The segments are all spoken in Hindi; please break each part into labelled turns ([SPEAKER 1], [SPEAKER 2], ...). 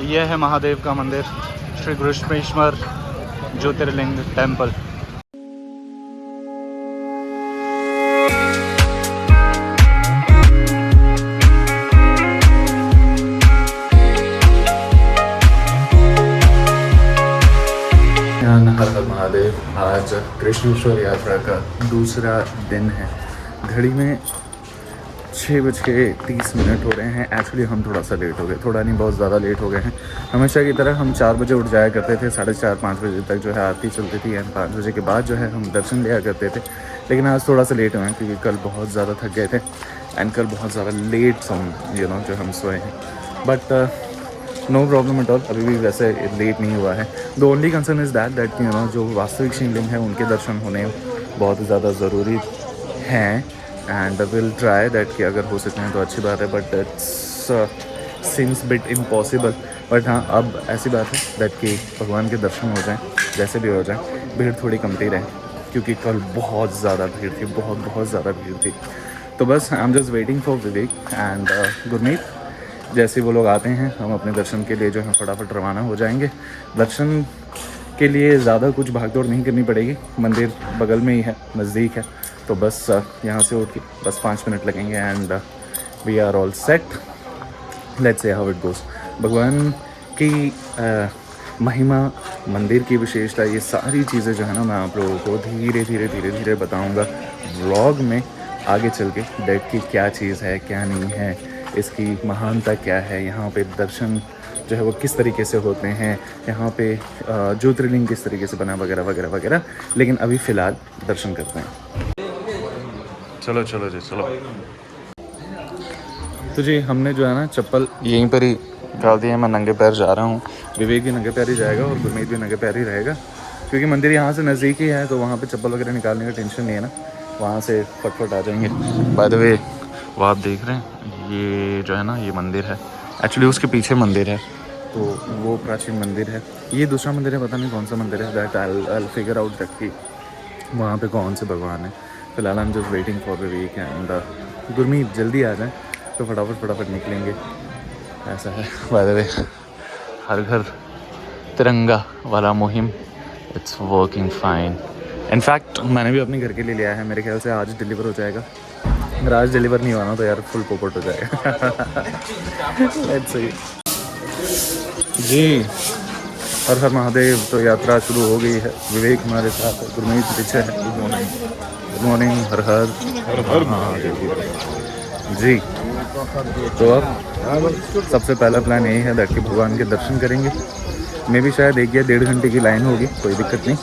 [SPEAKER 1] यह है महादेव का मंदिर, श्री घृष्णेश्वर ज्योतिर्लिंग टेम्पल। हर हर महादेव। आज कृष्णेश्वर यात्रा का दूसरा दिन है। घड़ी में 6:30 हो रहे हैं। एक्चुअली हम थोड़ा सा लेट हो गए, थोड़ा नहीं बहुत ज़्यादा लेट हो गए हैं। हमेशा की तरह हम 4 बजे उठ जाया करते थे, 4:30-5 बजे तक जो है आरती चलती थी एंड 5 बजे के बाद जो है हम दर्शन लिया करते थे। लेकिन आज थोड़ा सा लेट हुए हैं क्योंकि कल बहुत ज़्यादा थक गए थे एंड कल बहुत ज़्यादा लेट जो हम सोए हैं। But no problem at all, अभी भी वैसे लेट नहीं हुआ है। The only concern is that जो वास्तविक शिवलिंग है उनके दर्शन होने बहुत ज़्यादा ज़रूरी हैं एंड विल ट्राई दैट कि अगर हो सकते हैं तो अच्छी बात है, but it's seems bit impossible. But हाँ, अब ऐसी बात है दैट कि भगवान के दर्शन हो जाएं, जैसे भी हो जाए, भीड़ थोड़ी कमती रहे क्योंकि कल बहुत ज़्यादा भीड़ थी, बहुत ज़्यादा भीड़ थी। तो बस आई am just waiting for Vivek and Gurmeet. जैसे वो लोग आते हैं हम अपने दर्शन के लिए जो है फटाफट रवाना हो जाएंगे। दर्शन के लिए ज़्यादा कुछ भागदौड़ नहीं करनी पड़ेगी, मंदिर बगल में ही है, नज़दीक है। तो बस यहाँ से उठ के बस 5 मिनट लगेंगे and we are all set. Let's see how it goes. भगवान की महिमा, मंदिर की विशेषता, ये सारी चीज़ें जो है ना मैं आप लोगों को धीरे धीरे बताऊँगा व्लॉग में आगे चल के, डेट की क्या चीज़ है क्या नहीं है, इसकी महानता क्या है, यहाँ पे दर्शन जो है वो किस तरीके से होते हैं, यहाँ पे ज्योतिर्लिंग किस तरीके से बना, वगैरह वगैरह वगैरह। लेकिन अभी फ़िलहाल दर्शन करते हैं। चलो जी चलो। तो जी हमने जो है ना चप्पल यहीं पर ही डाल दी है। मैं नंगे पैर जा रहा हूँ, विवेक भी नंगे पैर ही जाएगा और गुरमीत भी नंगे पैर ही रहेगा क्योंकि मंदिर यहाँ से नज़दीक ही है। तो वहाँ पे चप्पल वगैरह निकालने का टेंशन नहीं है ना, वहाँ से फटफट आ जाएंगे। बाय द वे वो आप देख रहे हैं ये जो है ना ये मंदिर है, एक्चुअली उसके पीछे मंदिर है, तो वो प्राचीन मंदिर है। ये दूसरा मंदिर है, पता नहीं कौन सा मंदिर है, that I figure out that कि वहाँ पे कौन से भगवान है। फिलहाल I am just waiting for the weekend Gurmeet जल्दी आ जाए तो फटाफट निकलेंगे, ऐसा है। बाय द वे हर घर तिरंगा वाला मुहिम इट्स वर्किंग फाइन। इनफैक्ट मैंने भी अपने घर के लिए लिया है, मेरे ख्याल से आज डिलीवर हो जाएगा। अगर आज डिलीवर नहीं हुआ ना तो यार फुल पोपट हो जाएगा। Let's see. जी हर हर महादेव। तो यात्रा शुरू हो गई है, विवेक हमारे साथ, गुरमीत पीछे है। Good morning. हर हर महादेव जी। तो अब सबसे पहला प्लान यही है दैट कि भगवान के दर्शन करेंगे। मैं भी शायद 1 या 1.5 घंटे की लाइन होगी, कोई दिक्कत नहीं।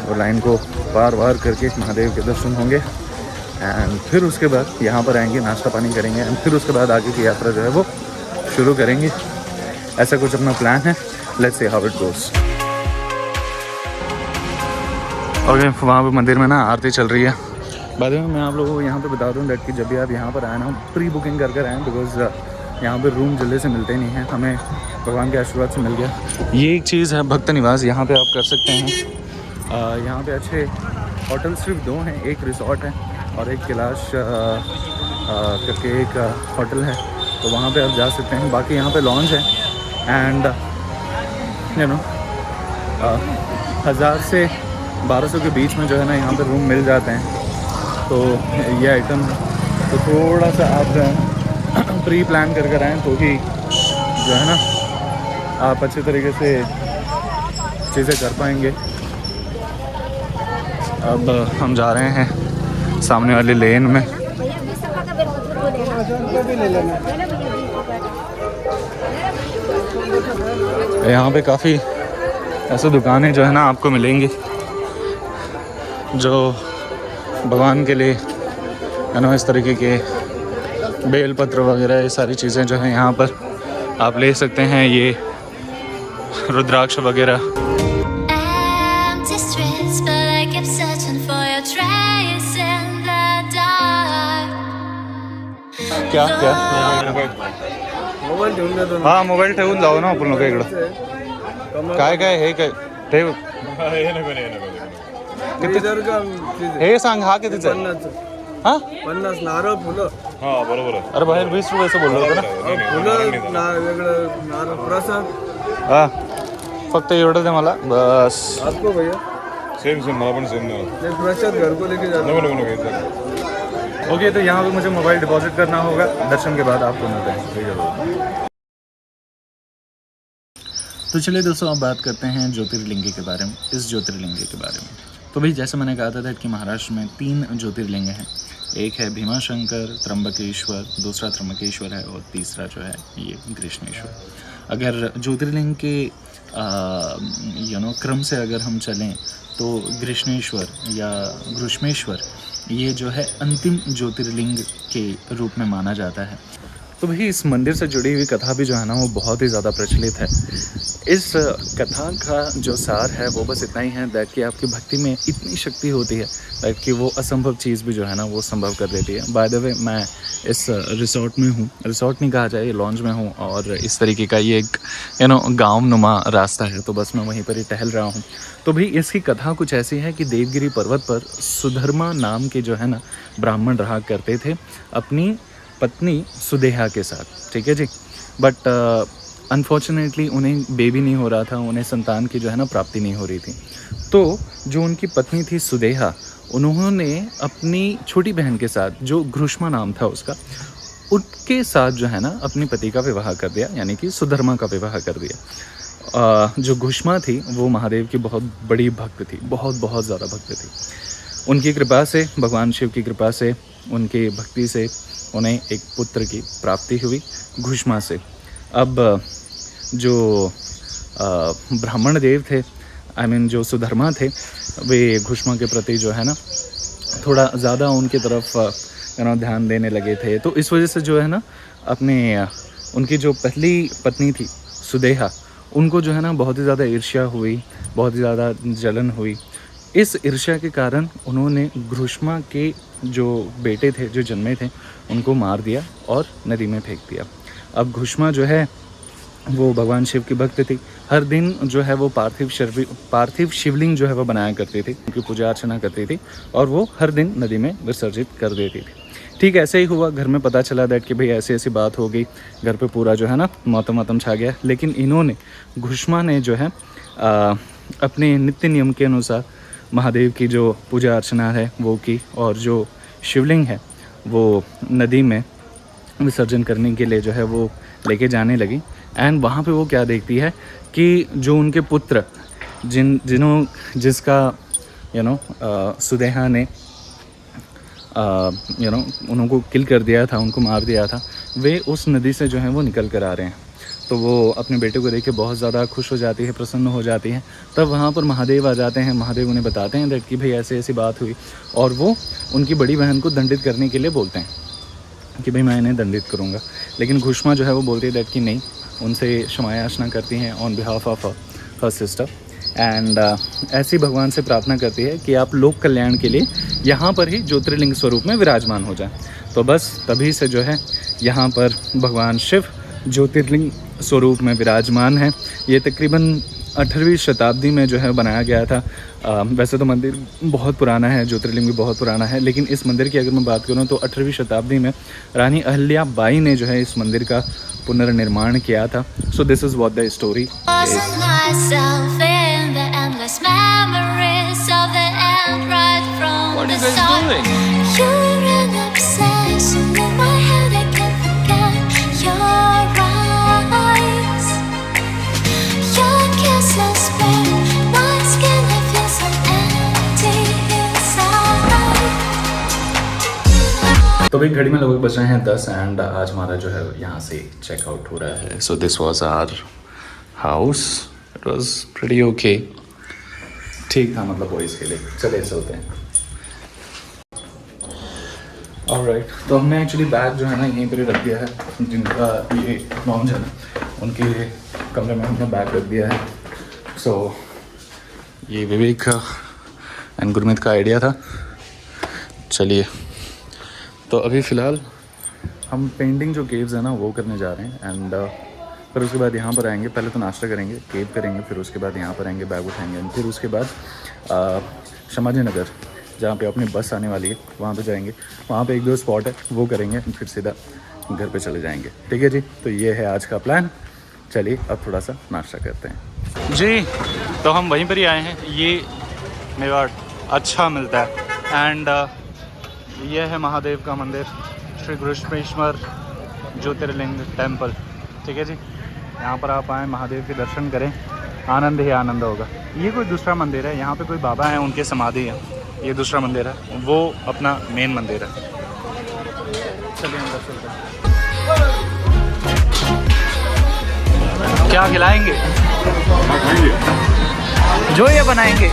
[SPEAKER 1] और लाइन को पार करके महादेव के दर्शन होंगे एंड फिर उसके बाद यहाँ पर आएंगे, नाश्ता पानी करेंगे एंड फिर उसके बाद आगे की यात्रा जो है वो शुरू करेंगे। ऐसा कुछ अपना प्लान है। लेट्स सी हाउ इट गोस। और वहाँ पे मंदिर में ना आरती चल रही है। बाद में मैं आप लोगों को यहाँ पे बता दूँ दैट कि जब भी आप यहाँ पर आए ना प्री बुकिंग कर आएँ, बिकॉज यहाँ पे रूम जल्दी से मिलते नहीं हैं। हमें भगवान के आशीर्वाद से मिल गया। ये एक चीज़ है भक्त निवास, यहाँ पे आप कर सकते हैं। यहाँ पे अच्छे होटल सिर्फ 2 हैं, एक रिसोर्ट है और एक कैलाश करके एक होटल है, तो वहाँ पे आप जा सकते हैं। बाकी यहाँ पे लॉन्च है एंड 1000 से 1200 के बीच में जो है ना यहाँ पे रूम मिल जाते हैं। तो ये आइटम तो थोड़ा सा आप प्री प्लान कर आएँ तो ही जो है ना आप अच्छे तरीके से चीज़ें कर पाएंगे। अब हम जा रहे हैं सामने वाली लेन में। यहाँ पे काफ़ी ऐसे दुकानें जो है ना आपको मिलेंगी जो भगवान के लिए इस तरीके के बेलपत्र वगैरह ये सारी चीज़ें जो हैं यहाँ पर आप ले सकते हैं। ये रुद्राक्ष वगैरह। क्या मोबाईल ठेवून देतो ना। हां मोबाईल ठेवून जाऊ ना आपण लोक इकडं। काय हे काय ठेव हे नको किती हे सांग। हा कितीचा हाँ
[SPEAKER 2] 50 नारळ फुलं
[SPEAKER 3] हा बरोबर आहे.
[SPEAKER 1] अरे बाहेर 20 रुपये असं बोललो होतं ना.
[SPEAKER 3] नाही, नाही,
[SPEAKER 2] फुलं वेगळं नारळ प्रसाद
[SPEAKER 1] हा फक्त एवढं दे मला बस.
[SPEAKER 2] आपको भैया
[SPEAKER 3] सेम सेम मला पण सेम नाही.
[SPEAKER 2] नहीं प्रसाद घर को लेके जाना
[SPEAKER 3] नको नको नको.
[SPEAKER 1] ओके तो यहाँ पे मुझे मोबाइल डिपॉजिट करना होगा. दर्शन के बाद आपको मिलते हैं. ठीक है. तो चलिए दोस्तों अब बात करते हैं ज्योतिर्लिंग के बारे में. इस ज्योतिर्लिंग के बारे में तो भाई जैसे मैंने कहा था कि महाराष्ट्र में 3 ज्योतिर्लिंग हैं. एक है भीमाशंकर, त्र्यंबकेश्वर, दूसरा त्र्यंबकेश्वर है और तीसरा जो है ये कृष्णेश्वर. अगर ज्योतिर्लिंग के क्रम से अगर हम चलें तो कृष्णेश्वर या घृष्मेश्वर ये जो है अंतिम ज्योतिर्लिंग के रूप में माना जाता है. तो भाई इस मंदिर से जुड़ी हुई कथा भी जो है ना वो बहुत ही ज़्यादा प्रचलित है. इस कथा का जो सार है वो बस इतना ही है दैट कि आपकी भक्ति में इतनी शक्ति होती है दैट कि वो असंभव चीज़ भी जो है ना वो संभव कर देती है. बाय द वे मैं इस रिसोर्ट में हूँ. रिसोर्ट नहीं कहा जाए, ये लॉन्ज में हूँ और इस तरीके का ये एक गाँव नुमा रास्ता है तो बस मैं वहीं पर ही टहल रहा हूँ. तो भाई इसकी कथा कुछ ऐसी है कि देवगिरी पर्वत पर सुधर्मा नाम के जो है ना ब्राह्मण रहा करते थे अपनी पत्नी सुदेहा के साथ. ठीक है जी. बट अनफॉर्चुनेटली उन्हें बेबी नहीं हो रहा था, उन्हें संतान की जो है ना प्राप्ति नहीं हो रही थी. तो जो उनकी पत्नी थी सुदेहा, उन्होंने अपनी छोटी बहन के साथ जो घृष्मा नाम था उसका, उनके साथ जो है ना अपनी पति का विवाह कर दिया, यानी कि सुधर्मा का विवाह कर दिया. जो घृष्मा थी वो महादेव की बहुत बड़ी भक्त थी, बहुत ज़्यादा भक्त थी. उनकी कृपा से, भगवान शिव की कृपा से, उनकी भक्ति से उन्हें एक पुत्र की प्राप्ति हुई घृष्मा से. अब जो ब्राह्मण देव थे, जो सुधर्मा थे, वे घृष्मा के प्रति जो है ना थोड़ा ज़्यादा उनकी तरफ ध्यान देने लगे थे. तो इस वजह से जो है ना अपने उनकी जो पहली पत्नी थी सुदेहा, उनको जो है ना बहुत ही ज़्यादा ईर्ष्या हुई, बहुत ही ज़्यादा जलन हुई. इस ईर्ष्या के कारण उन्होंने घृष्मा के जो बेटे थे, जो जन्मे थे, उनको मार दिया और नदी में फेंक दिया. अब घृष्मा जो है वो भगवान शिव की भक्त थी. हर दिन जो है वो पार्थिव शिवलिंग जो है वो बनाया करती थी, उनकी पूजा अर्चना करती थी और वो हर दिन नदी में विसर्जित कर देती थी. ठीक ऐसे ही हुआ. घर में पता चला दैट कि भाई ऐसी बात हो गई. घर पे पूरा जो है ना मौतम छा गया. लेकिन इन्होंने, घृष्मा ने जो है अपने नित्य नियम के अनुसार महादेव की जो पूजा अर्चना है वो की और जो शिवलिंग है वो नदी में विसर्जन करने के लिए जो है वो लेके जाने लगी. एंड वहाँ पे वो क्या देखती है कि जो उनके पुत्र जिसका सुदेहा ने उनको किल कर दिया था, उनको मार दिया था, वे उस नदी से जो है वो निकल कर आ रहे हैं. तो वो अपने बेटे को देख के बहुत ज़्यादा खुश हो जाती है, प्रसन्न हो जाती है. तब वहाँ पर महादेव आ जाते हैं. महादेव उन्हें बताते हैं दैट कि भाई ऐसी बात हुई और वो उनकी बड़ी बहन को दंडित करने के लिए बोलते हैं कि भाई मैं इन्हें दंडित करूँगा. लेकिन घृष्मा जो है वो बोलती है दैट कि नहीं, उनसे क्षमा याचना करती हैं on behalf of her sister. And ऐसी भगवान से प्रार्थना करती है कि आप लोक कल्याण के लिए यहाँ पर ही ज्योतिर्लिंग स्वरूप में विराजमान हो जाए. तो बस तभी से जो है यहाँ पर भगवान शिव ज्योतिर्लिंग स्वरूप में विराजमान है. ये तकरीबन 18वीं शताब्दी में जो है बनाया गया था. वैसे तो मंदिर बहुत पुराना है, ज्योतिर्लिंग भी बहुत पुराना है, लेकिन इस मंदिर की अगर मैं बात करूं तो 18वीं शताब्दी में रानी अहिल्या बाई ने जो है इस मंदिर का पुनर्निर्माण किया था. So this is what the story तो भाई घड़ी में लगभग बज रहे हैं 10 एंड आज हमारा जो है यहाँ से चेकआउट हो रहा है. So this was our house. It was pretty okay. ठीक था मतलब बॉयज़ के लिए. चले चलते हैं. ऑलराइट. तो हमने एक्चुअली बैग जो है ना यहीं पर ही रख दिया है. जिनका ये लॉन्ज है ना उनके कमरे में हमने बैग रख दिया है. सो ये विवेक एंड गुरमीत का आइडिया था. चलिए तो अभी फ़िलहाल हम पेंटिंग जो केव्स है ना वो करने जा रहे हैं. एंड फिर उसके बाद यहाँ पर आएंगे. पहले तो नाश्ता करेंगे, केव करेंगे, फिर उसके बाद यहाँ पर आएंगे, बैग उठाएंगे. फिर उसके बाद शमाजी नगर जहाँ पे अपनी बस आने वाली है वहाँ पे जाएंगे। वहाँ पे 1-2 स्पॉट है वो करेंगे, फिर सीधा घर पे चले जाएंगे। ठीक है जी, तो ये है आज का प्लान। चलिए अब थोड़ा सा नाश्ता करते हैं जी। तो हम वहीं पर ही आए हैं, ये मेवाड़ अच्छा मिलता है। एंड ये है महादेव का मंदिर, श्री घृष्णेश्वर ज्योतिर्लिंग टेम्पल। ठीक है जी, यहाँ पर आप आएँ, महादेव के दर्शन करें, आनंद ही आनंद होगा। ये कोई दूसरा मंदिर है, यहाँ पे कोई बाबा हैं, उनके समाधि है। ये दूसरा मंदिर है, वो अपना मेन मंदिर है। चलिए अंदर चलते हैं। क्या खिलाएंगे? जो ये बनाएंगे।